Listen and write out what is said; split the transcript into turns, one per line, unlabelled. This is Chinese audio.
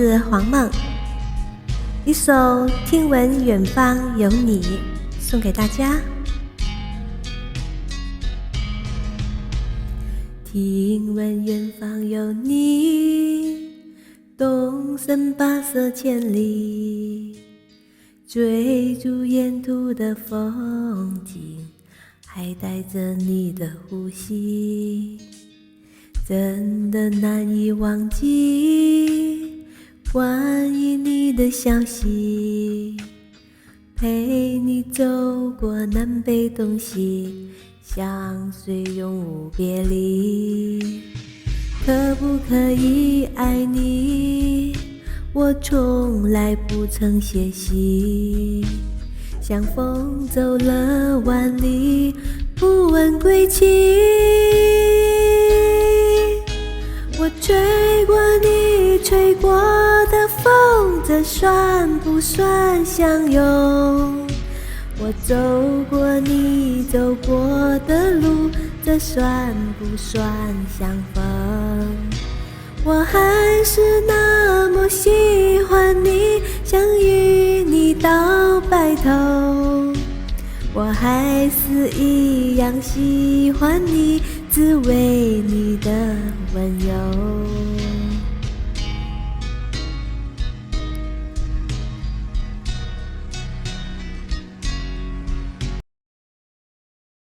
是黄梦，一首《听闻远方有你》送给大家。听闻远方有你，东升跋涉千里，追逐沿途的风景，还带着你的呼吸，真的难以忘记关于你的消息，陪你走过南北东西，相随永无别离。可不可以爱你，我从来不曾歇息，像风走了万里，不问归期。我吹过你吹过的风，这算不算相拥？我走过你走过的路，这算不算相逢？我还是那么喜欢你，想与你到白头。我还是一样喜欢你，只为你的温柔。